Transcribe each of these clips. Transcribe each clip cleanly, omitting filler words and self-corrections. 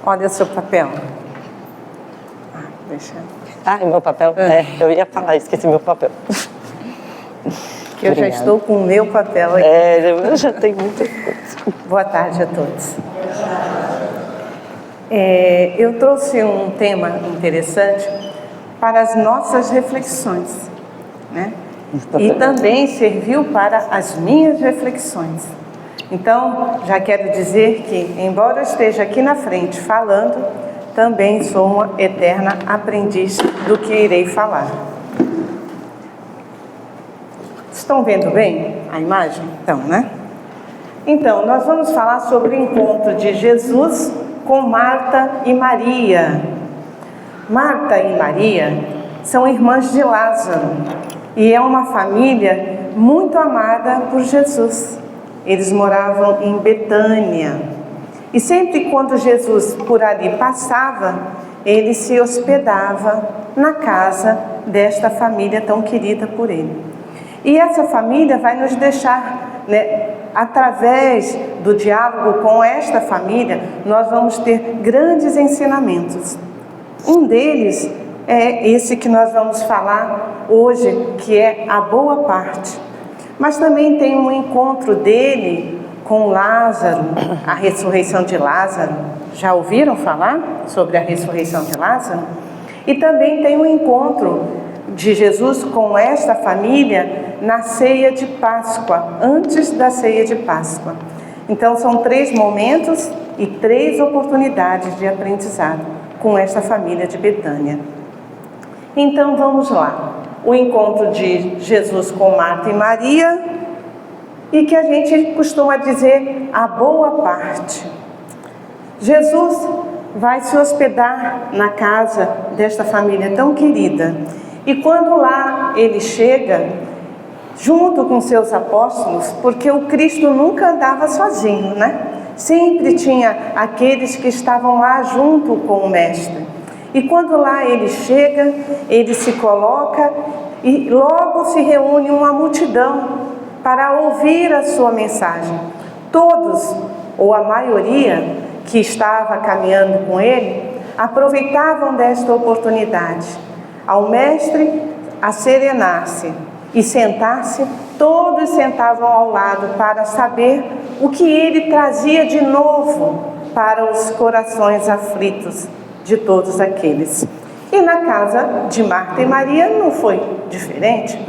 Olha o seu papel. Deixa. Meu papel? Eu ia falar, esqueci meu papel. Eu já estou com o meu papel aqui. Eu já tenho muita coisa. Boa tarde a todos. Eu trouxe um tema interessante para as nossas reflexões, né? E também serviu para as minhas reflexões. Então, já quero dizer que, embora eu esteja aqui na frente falando, também sou uma eterna aprendiz do que irei falar. Estão vendo bem a imagem? Então, né? Então, nós vamos falar sobre o encontro de Jesus com Marta e Maria. Marta e Maria são irmãs de Lázaro e é uma família muito amada por Jesus. Eles moravam em Betânia e sempre quando Jesus por ali passava, ele se hospedava na casa desta família tão querida por ele. E essa família vai nos deixar, né, através do diálogo com esta família, nós vamos ter grandes ensinamentos. Um deles é esse que nós vamos falar hoje, que é a boa parte. Mas também tem um encontro dele com Lázaro, a ressurreição de Lázaro. Já ouviram falar sobre a ressurreição de Lázaro? E também tem um encontro de Jesus com esta família na ceia de Páscoa, antes da ceia de Páscoa. Então são 3 momentos e 3 oportunidades de aprendizado com esta família de Betânia. Então vamos lá. O encontro de Jesus com Marta e Maria, e que a gente costuma dizer a boa parte. Jesus vai se hospedar na casa desta família tão querida. E quando lá ele chega, junto com seus apóstolos, porque o Cristo nunca andava sozinho, né? Sempre tinha aqueles que estavam lá junto com o Mestre. E quando lá ele chega, ele se coloca e logo se reúne uma multidão para ouvir a sua mensagem. Todos, ou a maioria, que estava caminhando com ele, aproveitavam desta oportunidade. Ao Mestre a serenar-se e sentar-se, todos sentavam ao lado para saber o que ele trazia de novo para os corações aflitos de todos aqueles. E na casa de Marta e Maria não foi diferente.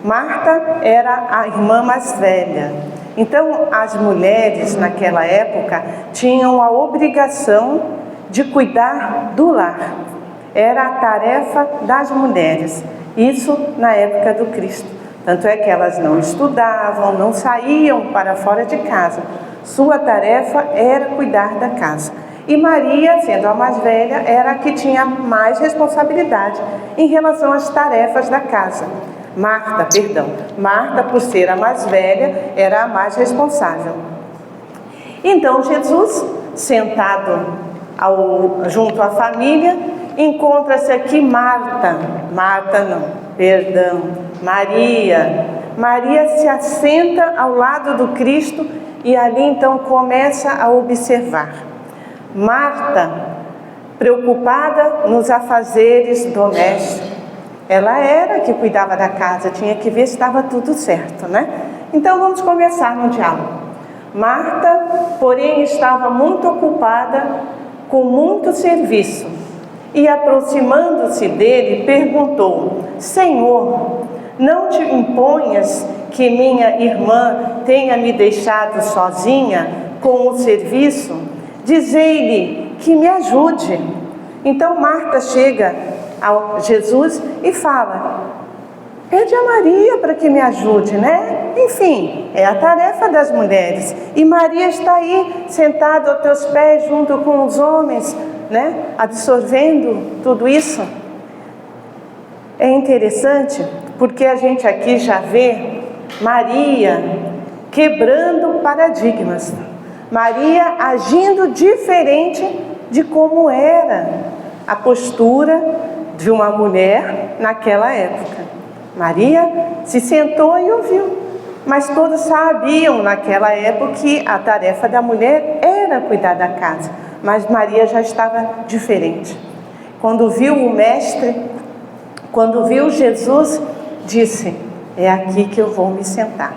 Marta era a irmã mais velha. Então as mulheres naquela época tinham a obrigação de cuidar do lar. Era a tarefa das mulheres. Isso na época do Cristo. Tanto é que elas não estudavam, não saíam para fora de casa. Sua tarefa era cuidar da casa. E Maria, sendo a mais velha, era a que tinha mais responsabilidade em relação às tarefas da casa. Marta, por ser a mais velha, era a mais responsável. Então Jesus, sentado junto à família, encontra-se aqui Maria se assenta ao lado do Cristo e ali então começa a observar. Marta, preocupada nos afazeres domésticos, ela era que cuidava da casa, tinha que ver se estava tudo certo, né? Então vamos começar no diálogo. Marta, porém, estava muito ocupada com muito serviço e, aproximando-se dele, perguntou: Senhor, não te imponhas que minha irmã tenha me deixado sozinha com o serviço? Dizei-lhe que me ajude. Então Marta chega a Jesus e fala: pede a Maria para que me ajude, né? Enfim, é a tarefa das mulheres. E Maria está aí, sentada aos teus pés, junto com os homens, né? Absorvendo tudo isso. É interessante, porque a gente aqui já vê Maria quebrando paradigmas. Maria agindo diferente de como era a postura de uma mulher naquela época. Maria se sentou e ouviu, mas todos sabiam naquela época que a tarefa da mulher era cuidar da casa. mas Maria já estava diferente. Quando viu o Mestre, quando viu Jesus, disse: é aqui que eu vou me sentar.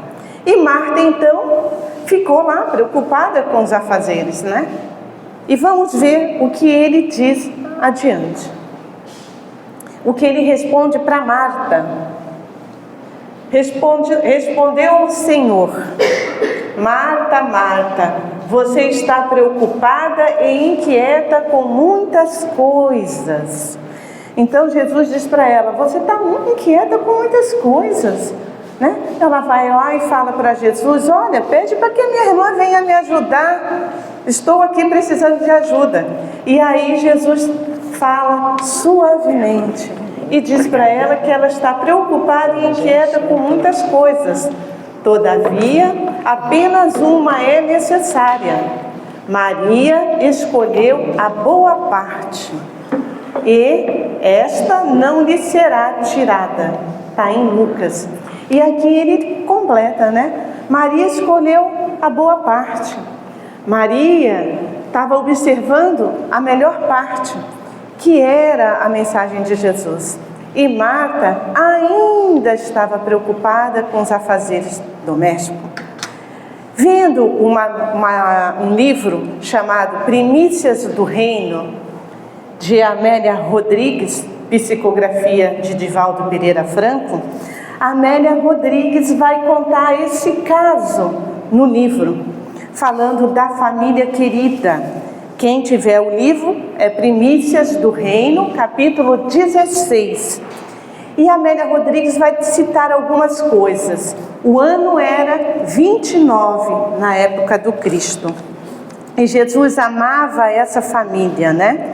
E Marta, então, ficou lá preocupada com os afazeres, né? E vamos ver o que ele diz adiante. O que ele responde para Marta. Respondeu o Senhor: Marta, Marta, você está preocupada e inquieta com muitas coisas. Então Jesus diz para ela: você está muito inquieta com muitas coisas, né? Ela vai lá e fala para Jesus: olha, pede para que a minha irmã venha me ajudar, estou aqui precisando de ajuda. E aí Jesus fala suavemente e diz para ela que ela está preocupada e inquieta com muitas coisas. Todavia, apenas uma é necessária. Maria escolheu a boa parte, e esta não lhe será tirada. Está em Lucas. E aqui ele completa, né? Maria escolheu a boa parte. Maria estava observando a melhor parte, que era a mensagem de Jesus. E Marta ainda estava preocupada com os afazeres domésticos. Vendo um livro chamado Primícias do Reino, de Amélia Rodrigues, psicografia de Divaldo Pereira Franco, Amélia Rodrigues vai contar esse caso no livro, falando da família querida. Quem tiver o livro, é Primícias do Reino, capítulo 16. E Amélia Rodrigues vai citar algumas coisas. O ano era 29, na época do Cristo. E Jesus amava essa família, né?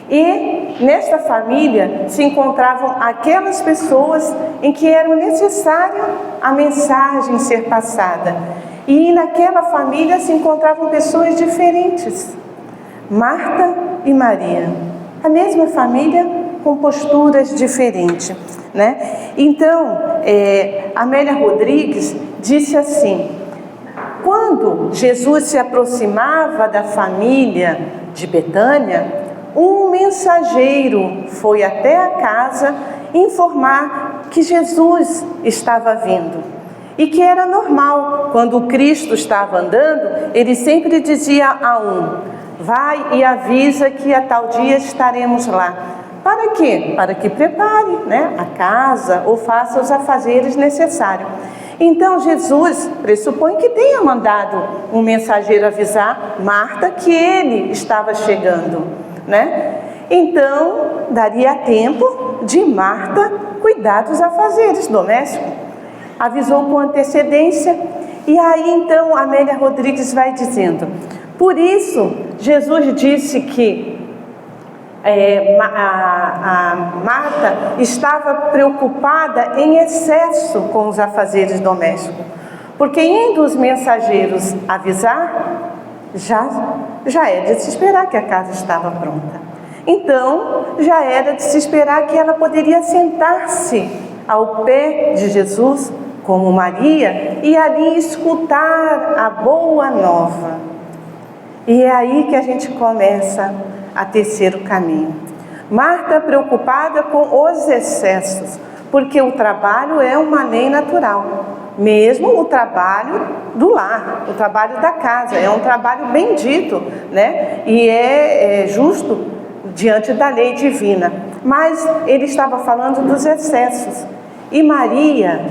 E nesta família se encontravam aquelas pessoas em que era necessário a mensagem ser passada. E naquela família se encontravam pessoas diferentes. Marta e Maria, a mesma família com posturas diferentes, né? Então, Amélia Rodrigues disse assim: quando Jesus se aproximava da família de Betânia, um mensageiro foi até a casa informar que Jesus estava vindo. E que era normal, quando o Cristo estava andando, ele sempre dizia a um: vai e avisa que a tal dia estaremos lá. Para quê? Para que prepare, né, a casa ou faça os afazeres necessários. Então Jesus pressupõe que tenha mandado um mensageiro avisar Marta que ele estava chegando, né? Então daria tempo de Marta cuidar dos afazeres domésticos. Avisou com antecedência. E aí então Amélia Rodrigues vai dizendo: por isso Jesus disse que a Marta estava preocupada em excesso com os afazeres domésticos, porque indo os mensageiros avisar, já é de se esperar que a casa estava pronta. Então já era de se esperar que ela poderia sentar-se ao pé de Jesus, como Maria, e ali escutar a boa nova. E é aí que a gente começa a tecer o caminho. Marta preocupada com os excessos, porque o trabalho é uma lei natural, mesmo o trabalho do lar, o trabalho da casa, é um trabalho bendito, né? E é justo diante da lei divina. Mas ele estava falando dos excessos. E Maria,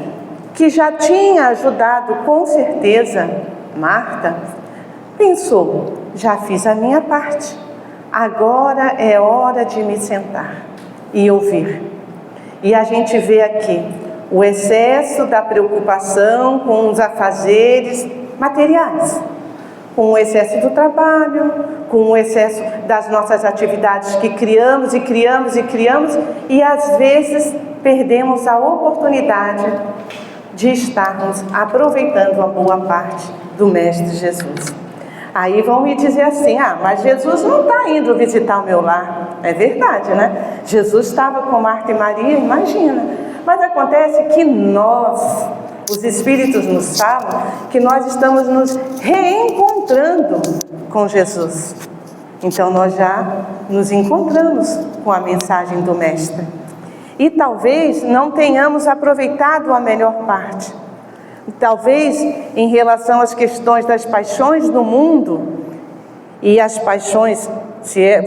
que já tinha ajudado com certeza Marta, pensou: já fiz a minha parte, agora é hora de me sentar e ouvir. E a gente vê aqui o excesso da preocupação com os afazeres materiais, com o excesso do trabalho, com o excesso das nossas atividades que criamos e às vezes perdemos a oportunidade de estarmos aproveitando a boa parte do Mestre Jesus. Aí vão me dizer assim: mas Jesus não está indo visitar o meu lar. É verdade, né? Jesus estava com Marta e Maria, imagina. Mas acontece que nós, os Espíritos nos falam que nós estamos nos reencontrando com Jesus. Então nós já nos encontramos com a mensagem do Mestre. E talvez não tenhamos aproveitado a melhor parte. Talvez em relação às questões das paixões do mundo, e as paixões,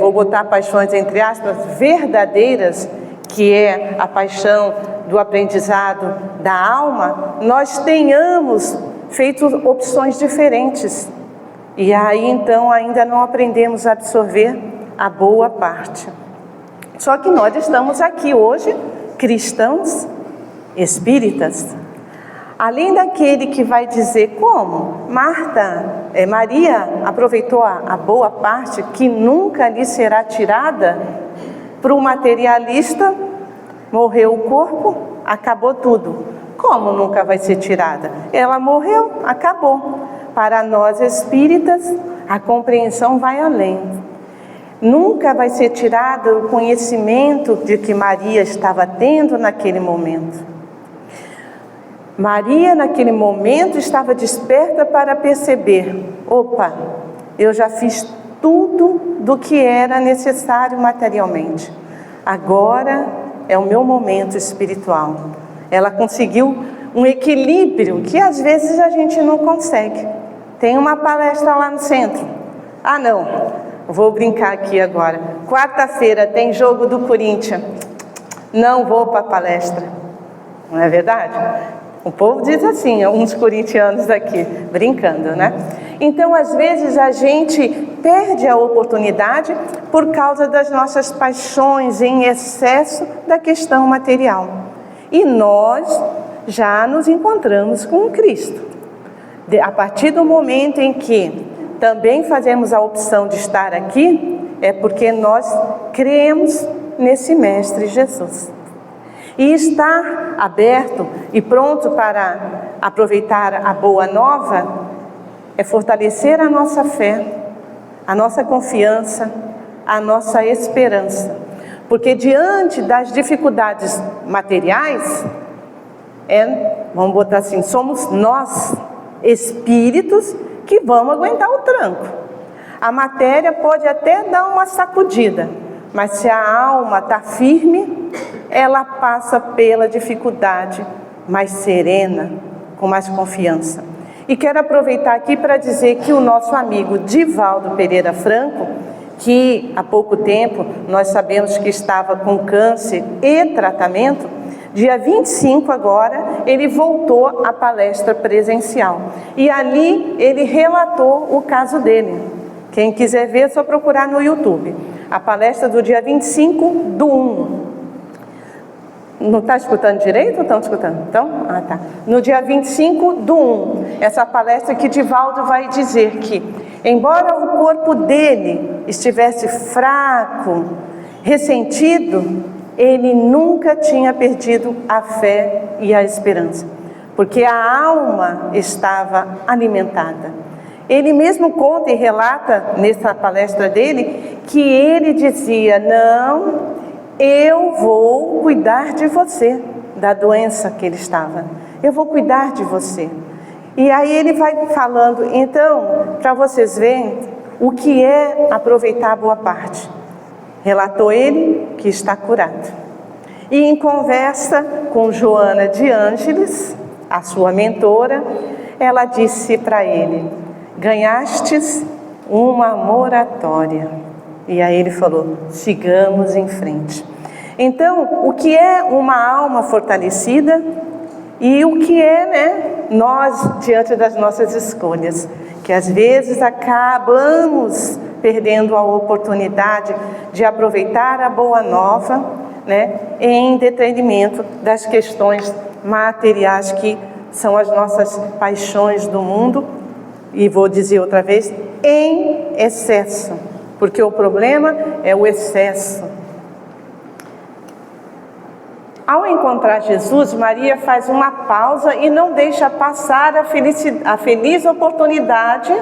vou botar paixões entre aspas, verdadeiras, que é a paixão do aprendizado da alma, nós tenhamos feito opções diferentes. E aí então ainda não aprendemos a absorver a boa parte. Só que nós estamos aqui hoje, cristãos espíritas. Além daquele que vai dizer como Maria aproveitou a boa parte que nunca lhe será tirada, para o materialista, morreu o corpo, acabou tudo. Como nunca vai ser tirada? Ela morreu, acabou. Para nós espíritas, a compreensão vai além. Nunca vai ser tirado o conhecimento de que Maria estava tendo naquele momento. Maria, naquele momento, estava desperta para perceber: opa, eu já fiz tudo do que era necessário materialmente. Agora é o meu momento espiritual. Ela conseguiu um equilíbrio que às vezes a gente não consegue. Tem uma palestra lá no centro. Ah, não, vou brincar aqui agora. Quarta-feira tem jogo do Corinthians. Não vou para a palestra. Não é verdade? O povo diz assim, uns corintianos aqui, brincando, né? Então, às vezes, a gente perde a oportunidade por causa das nossas paixões em excesso da questão material. E nós já nos encontramos com Cristo. A partir do momento em que também fazemos a opção de estar aqui, é porque nós cremos nesse Mestre Jesus. E estar aberto e pronto para aproveitar a boa nova é fortalecer a nossa fé, a nossa confiança, a nossa esperança. Porque diante das dificuldades materiais, vamos botar assim, somos nós, espíritos, que vamos aguentar o tranco. A matéria pode até dar uma sacudida, mas se a alma está firme, ela passa pela dificuldade mais serena, com mais confiança. E quero aproveitar aqui para dizer que o nosso amigo Divaldo Pereira Franco, que há pouco tempo nós sabemos que estava com câncer e tratamento, dia 25 agora, ele voltou à palestra presencial. E ali ele relatou o caso dele. Quem quiser ver, é só procurar no YouTube. A palestra do dia 25/1. Não está escutando direito ou estão escutando? Então, tá. No dia 25/1, essa palestra que Divaldo vai dizer que, embora o corpo dele estivesse fraco, ressentido, ele nunca tinha perdido a fé e a esperança, porque a alma estava alimentada. Ele mesmo conta e relata nessa palestra dele que ele dizia: não, eu vou cuidar de você, da doença que ele estava. Eu vou cuidar de você. E aí ele vai falando, então, para vocês verem o que é aproveitar a boa parte. Relatou ele que está curado. E em conversa com Joana de Ângeles, a sua mentora, ela disse para ele: ganhastes uma moratória. E aí ele falou: sigamos em frente. Então, o que é uma alma fortalecida e o que é, nós diante das nossas escolhas, que às vezes acabamos perdendo a oportunidade de aproveitar a boa nova, em detrimento das questões materiais que são as nossas paixões do mundo, e vou dizer outra vez, em excesso, porque o problema é o excesso. Ao encontrar Jesus, Maria faz uma pausa e não deixa passar a feliz oportunidade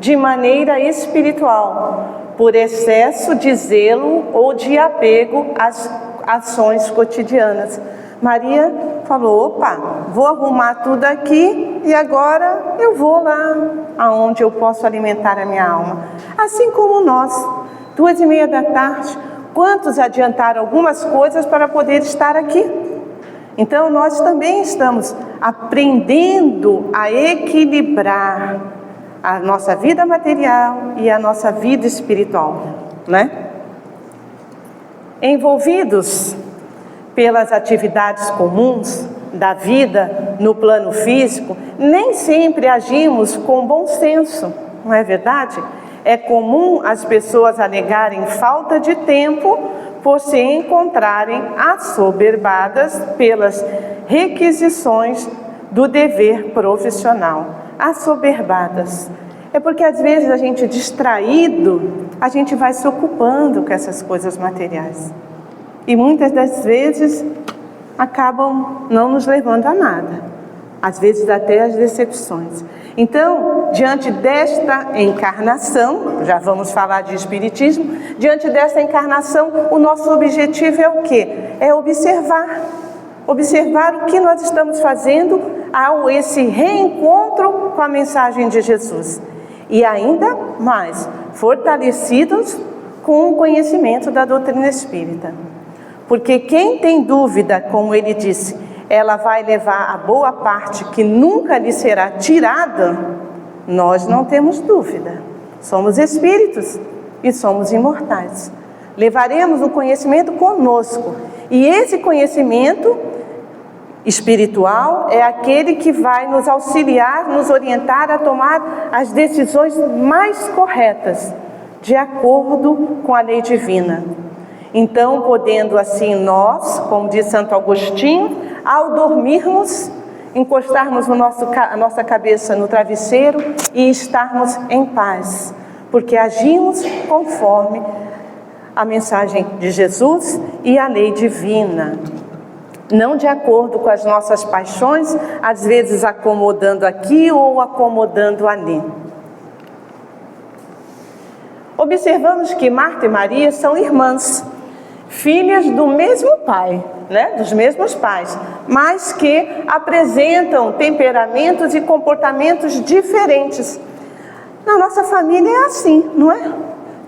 de maneira espiritual, por excesso de zelo ou de apego às ações cotidianas. Maria falou: opa, vou arrumar tudo aqui e agora eu vou lá aonde eu posso alimentar a minha alma. Assim como nós 2h30 da tarde. Quantos adiantaram algumas coisas para poder estar aqui? Então, nós também estamos aprendendo a equilibrar a nossa vida material e a nossa vida espiritual, né? Envolvidos pelas atividades comuns da vida no plano físico, nem sempre agimos com bom senso, não é verdade? É comum as pessoas alegarem falta de tempo por se encontrarem assoberbadas pelas requisições do dever profissional. Assoberbadas. É porque às vezes a gente distraído, a gente vai se ocupando com essas coisas materiais. E muitas das vezes acabam não nos levando a nada. Às vezes até as decepções. Então, diante desta encarnação, já vamos falar de espiritismo, diante desta encarnação, o nosso objetivo é o quê? É observar o que nós estamos fazendo ao esse reencontro com a mensagem de Jesus. E ainda mais, fortalecidos com o conhecimento da doutrina espírita. Porque quem tem dúvida, como ele disse, ela vai levar a boa parte que nunca lhe será tirada, nós não temos dúvida. Somos espíritos e somos imortais. Levaremos o conhecimento conosco. E esse conhecimento espiritual é aquele que vai nos auxiliar, nos orientar a tomar as decisões mais corretas, de acordo com a lei divina. Então, podendo assim nós, como diz Santo Agostinho, ao dormirmos, encostarmos a nossa cabeça no travesseiro e estarmos em paz, porque agimos conforme a mensagem de Jesus e a lei divina. Não de acordo com as nossas paixões, às vezes acomodando aqui ou acomodando ali. Observamos que Marta e Maria são irmãs, filhas do mesmo pai, né? Dos mesmos pais, mas que apresentam temperamentos e comportamentos diferentes. Na nossa família é assim, não é?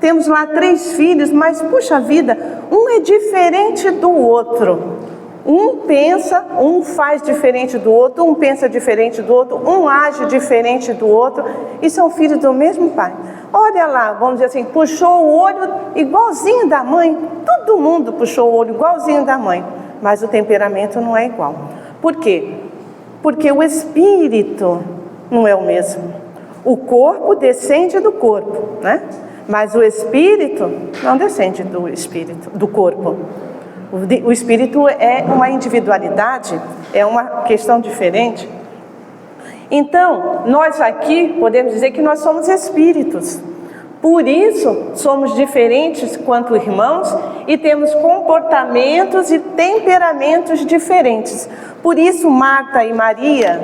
Temos lá 3 filhos, mas puxa vida, um é diferente do outro. Um faz diferente do outro, um pensa diferente do outro, um age diferente do outro, e são filhos do mesmo pai. Olha lá, vamos dizer assim, puxou o olho igualzinho da mãe, todo mundo puxou o olho igualzinho da mãe, mas o temperamento não é igual. Por quê? Porque o espírito não é o mesmo. O corpo descende do corpo, né? Mas o espírito não descende do espírito, do corpo. O espírito é uma individualidade, é uma questão diferente. Então, nós aqui podemos dizer que nós somos espíritos. Por isso, somos diferentes quanto irmãos e temos comportamentos e temperamentos diferentes. Por isso, Marta e Maria,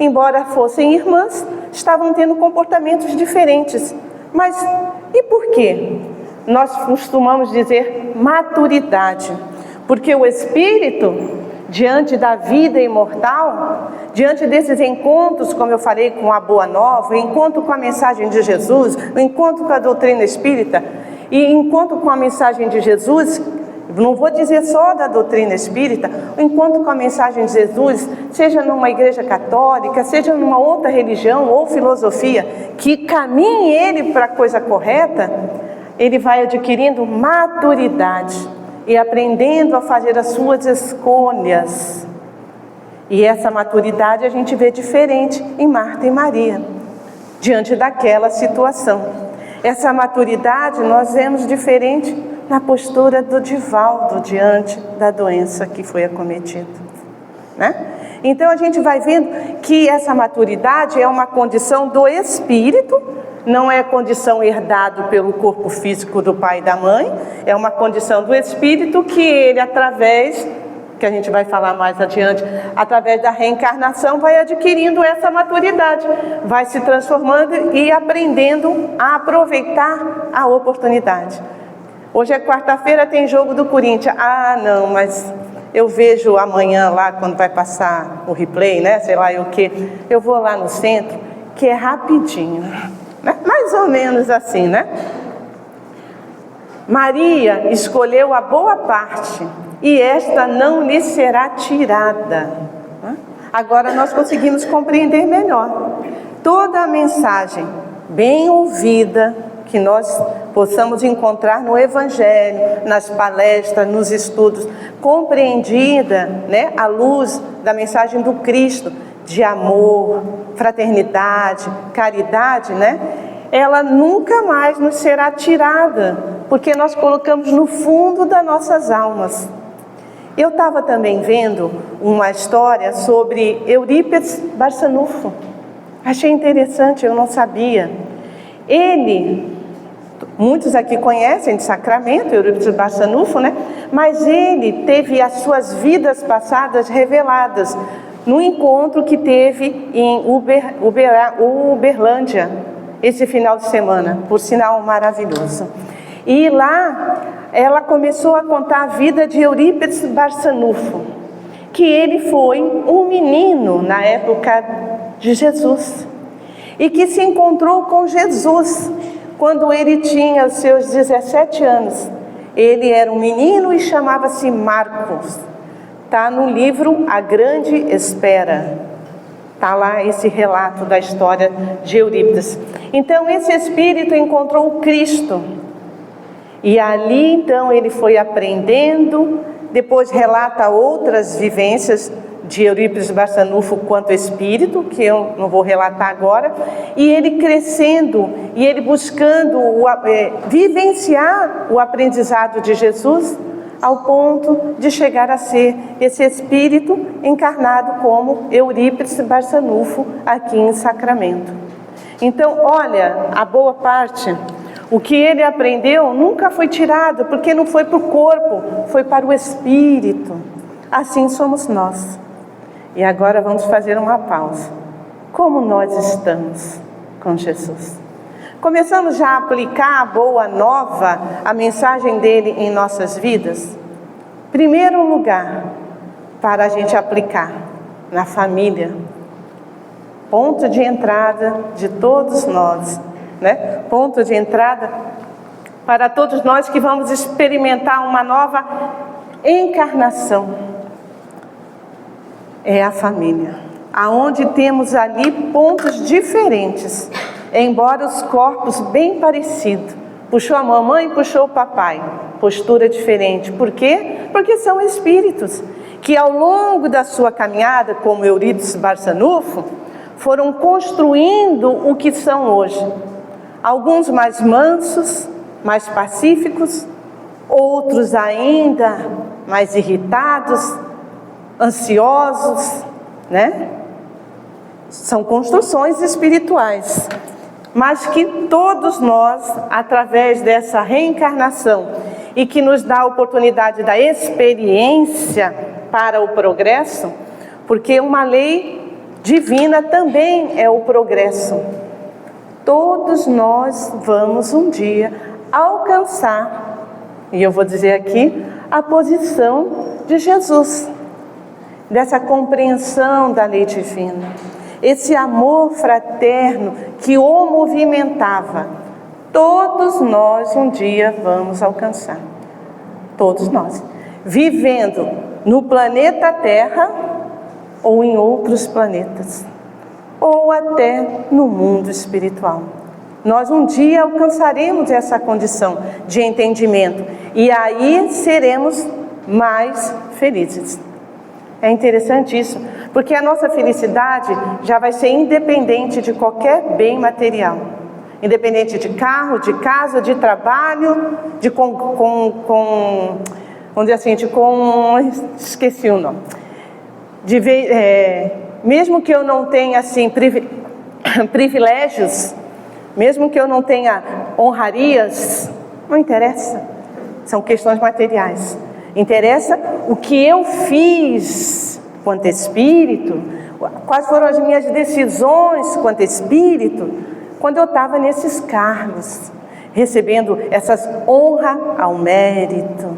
embora fossem irmãs, estavam tendo comportamentos diferentes. Mas e por quê? Nós costumamos dizer maturidade. Porque o espírito, diante da vida imortal, diante desses encontros, como eu falei, com a Boa Nova, o encontro com a mensagem de Jesus, o encontro com a doutrina espírita e encontro com a mensagem de Jesus, não vou dizer só da doutrina espírita, o encontro com a mensagem de Jesus, seja numa igreja católica, seja numa outra religião ou filosofia, que caminhe ele para a coisa correta, ele vai adquirindo maturidade e aprendendo a fazer as suas escolhas. E essa maturidade a gente vê diferente em Marta e Maria, diante daquela situação. Essa maturidade nós vemos diferente na postura do Divaldo diante da doença que foi acometida, né? Então a gente vai vendo que essa maturidade é uma condição do espírito, não é condição herdada pelo corpo físico do pai e da mãe, é uma condição do espírito que ele, através, que a gente vai falar mais adiante, através da reencarnação, vai adquirindo essa maturidade, vai se transformando e aprendendo a aproveitar a oportunidade. Hoje é quarta-feira, tem jogo do Corinthians. Ah, não, mas eu vejo amanhã lá, quando vai passar o replay, né? Sei lá o quê. Eu vou lá no centro, que é rapidinho, né? Mais ou menos assim, né? Maria escolheu a boa parte, e esta não lhe será tirada. Agora nós conseguimos compreender melhor toda a mensagem bem ouvida que nós possamos encontrar no Evangelho, nas palestras, nos estudos, compreendida, né, à luz da mensagem do Cristo, de amor, fraternidade, caridade, né? Ela nunca mais nos será tirada, porque nós colocamos no fundo das nossas almas. Eu estava também vendo uma história sobre Eurípides Barçanufo. Achei interessante, eu não sabia. Ele, muitos aqui conhecem de Sacramento, Eurípides Barçanufo, né? Mas ele teve as suas vidas passadas reveladas no encontro que teve em Uberlândia, esse final de semana, por sinal maravilhoso. E lá ela começou a contar a vida de Eurípides Barçanufo, que ele foi um menino na época de Jesus, e que se encontrou com Jesus quando ele tinha os seus 17 anos. Ele era um menino e chamava-se Marcos. Está no livro A Grande Espera. Está lá esse relato da história de Eurípides. Então esse espírito encontrou o Cristo. E ali então ele foi aprendendo, depois relata outras vivências de Eurípides Barçanufo quanto espírito, que eu não vou relatar agora, e ele crescendo, e ele buscando vivenciar o aprendizado de Jesus, ao ponto de chegar a ser esse espírito encarnado como Eurípides Barçanufo aqui em Sacramento. Então, olha, a boa parte, o que ele aprendeu nunca foi tirado, porque não foi para o corpo, foi para o espírito. Assim somos nós. E agora vamos fazer uma pausa. Como nós estamos com Jesus? Começamos já a aplicar a boa nova, a mensagem dele em nossas vidas? Primeiro lugar, para a gente aplicar na família, ponto de entrada de todos nós, né? Ponto de entrada para todos nós que vamos experimentar uma nova encarnação. É a família, aonde temos ali pontos diferentes, embora os corpos bem parecidos. Puxou a mamãe, puxou o papai, postura diferente. Por quê? Porque são espíritos que ao longo da sua caminhada, como Eurípides Barçanufo, foram construindo o que são hoje. Alguns mais mansos, mais pacíficos, outros ainda mais irritados, ansiosos, né? São construções espirituais, mas que todos nós, através dessa reencarnação, e que nos dá a oportunidade da experiência para o progresso, porque uma lei divina também é o progresso. Todos nós vamos um dia alcançar, e eu vou dizer aqui, a posição de Jesus, dessa compreensão da lei divina, esse amor fraterno que o movimentava. Todos nós um dia vamos alcançar, todos nós, vivendo no planeta Terra ou em outros planetas, ou até no mundo espiritual. Nós um dia alcançaremos essa condição de entendimento e aí seremos mais felizes. É interessante isso, porque a nossa felicidade já vai ser independente de qualquer bem material. Independente de carro, de casa, de trabalho, de vamos dizer assim, esqueci o nome. Mesmo que eu não tenha assim, privilégios, mesmo que eu não tenha honrarias, não interessa. São questões materiais. Interessa o que eu fiz quanto espírito, quais foram as minhas decisões quanto espírito, quando eu estava nesses cargos, recebendo essas honras ao mérito.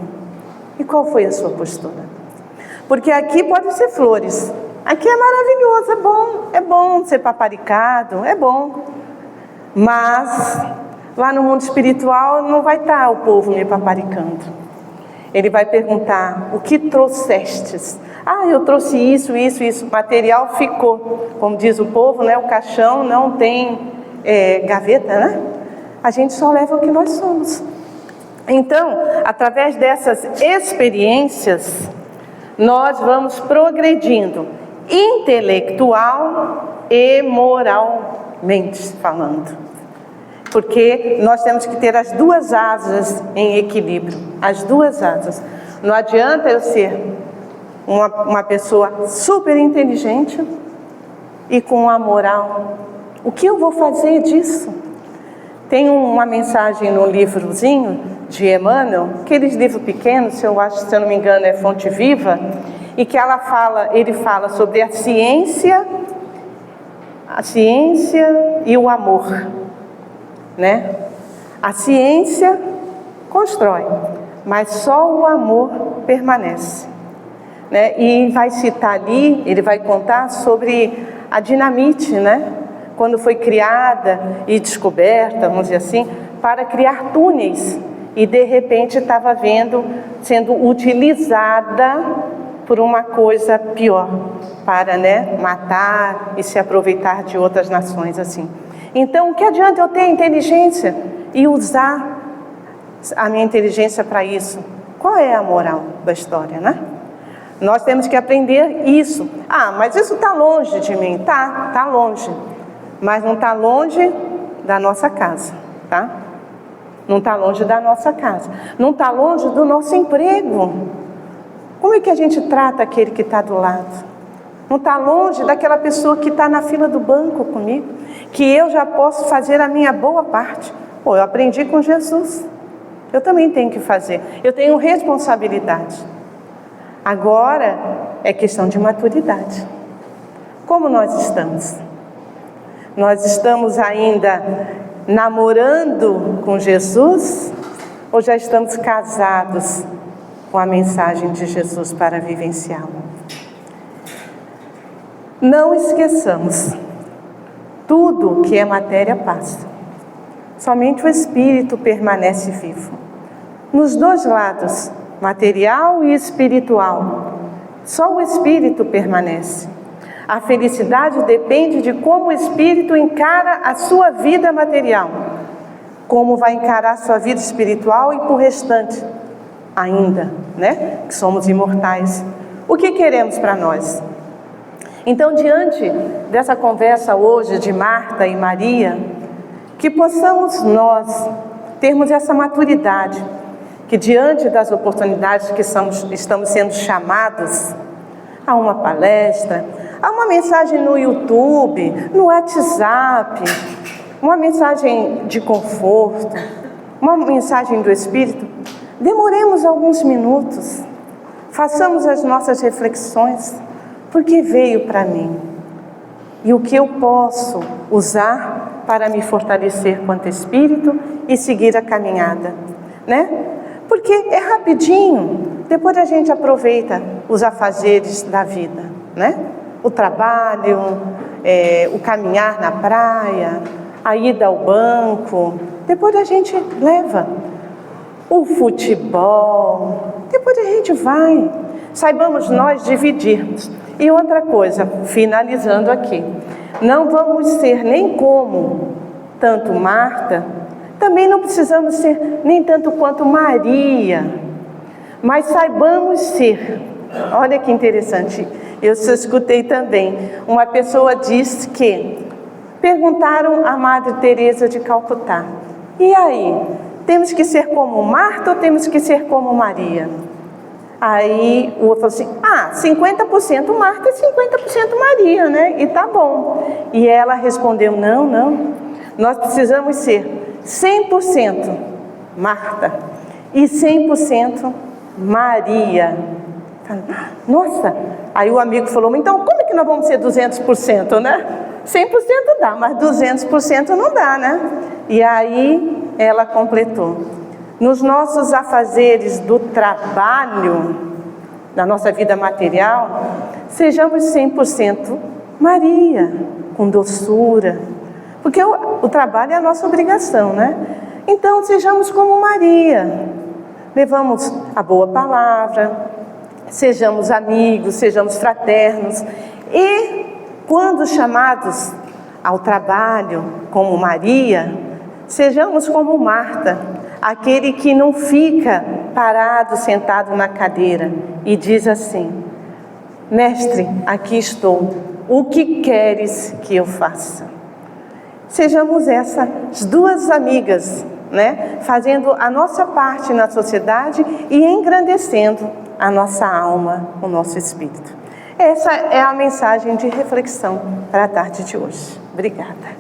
E qual foi a sua postura? Porque aqui pode ser flores, aqui é maravilhoso, é bom ser paparicado, é bom. Mas Lá no mundo espiritual não vai estar o povo me paparicando. Ele vai perguntar: o que trouxestes? Ah, eu trouxe isso. O material ficou. Como diz o povo, né? O caixão não tem gaveta, né? A gente só leva o que nós somos. Então, através dessas experiências, nós vamos progredindo intelectual e moralmente falando. Porque nós temos que ter as duas asas em equilíbrio, as duas asas. Não adianta eu ser uma pessoa super inteligente e com uma moral. O que eu vou fazer disso? Tem uma mensagem no livrozinho de Emmanuel, aqueles livros pequenos, se eu não me engano é Fonte Viva, e que ele fala sobre a ciência e o amor, né? A ciência constrói, mas só o amor permanece, né? E vai citar ali, ele vai contar sobre a dinamite, né? Quando foi criada e descoberta, vamos dizer assim, para criar túneis, e de repente estava sendo utilizada por uma coisa pior, para, né, matar e se aproveitar de outras nações assim. Então, o que adianta eu ter inteligência e usar a minha inteligência para isso? Qual é a moral da história, né? Nós temos que aprender isso. Ah, mas isso está longe de mim. Tá longe. Mas não está longe da nossa casa, tá? Não está longe da nossa casa. Não está longe do nosso emprego. Como é que a gente trata aquele que está do lado? Não está longe daquela pessoa que está na fila do banco comigo, que eu já posso fazer a minha boa parte. Pô, eu aprendi com Jesus. Eu também tenho que fazer. Eu tenho responsabilidade. Agora é questão de maturidade. Como nós estamos? Nós estamos ainda namorando com Jesus ou já estamos casados com a mensagem de Jesus para vivenciá-la? Não esqueçamos, tudo que é matéria passa. Somente o espírito permanece vivo. Nos dois lados, material e espiritual, só o espírito permanece. A felicidade depende de como o espírito encara a sua vida material, como vai encarar a sua vida espiritual e por restante ainda, né? Que somos imortais. O que queremos para nós? Então, diante dessa conversa hoje de Marta e Maria, que possamos nós termos essa maturidade, que diante das oportunidades que estamos sendo chamados a uma palestra, a uma mensagem no YouTube, no WhatsApp, uma mensagem de conforto, uma mensagem do Espírito, demoremos alguns minutos, façamos as nossas reflexões, porque veio para mim e o que eu posso usar para me fortalecer quanto espírito e seguir a caminhada, né? Porque é rapidinho, depois a gente aproveita os afazeres da vida, né? O trabalho, o caminhar na praia, a ida ao banco, depois a gente leva o futebol, depois a gente vai. Saibamos nós dividirmos. E outra coisa, finalizando aqui, não vamos ser nem como tanto Marta, também não precisamos ser nem tanto quanto Maria, mas saibamos ser. Olha que interessante, eu escutei também, uma pessoa disse que perguntaram à Madre Teresa de Calcutá: e aí, temos que ser como Marta ou temos que ser como Maria? Aí o outro falou assim: 50% Marta e 50% Maria, né? E tá bom. E ela respondeu: não, nós precisamos ser 100% Marta e 100% Maria. Nossa! Aí o amigo falou: então como é que nós vamos ser 200%, né? 100% dá, mas 200% não dá, né? E aí ela completou: nos nossos afazeres do trabalho, na nossa vida material, sejamos 100% Maria, com doçura, porque o trabalho é a nossa obrigação, né? Então, sejamos como Maria. Levamos a boa palavra, sejamos amigos, sejamos fraternos. E, quando chamados ao trabalho, como Maria, sejamos como Marta, aquele que não fica parado, sentado na cadeira e diz assim: Mestre, aqui estou, o que queres que eu faça? Sejamos essas duas amigas, né? Fazendo a nossa parte na sociedade e engrandecendo a nossa alma, o nosso espírito. Essa é a mensagem de reflexão para a tarde de hoje. Obrigada.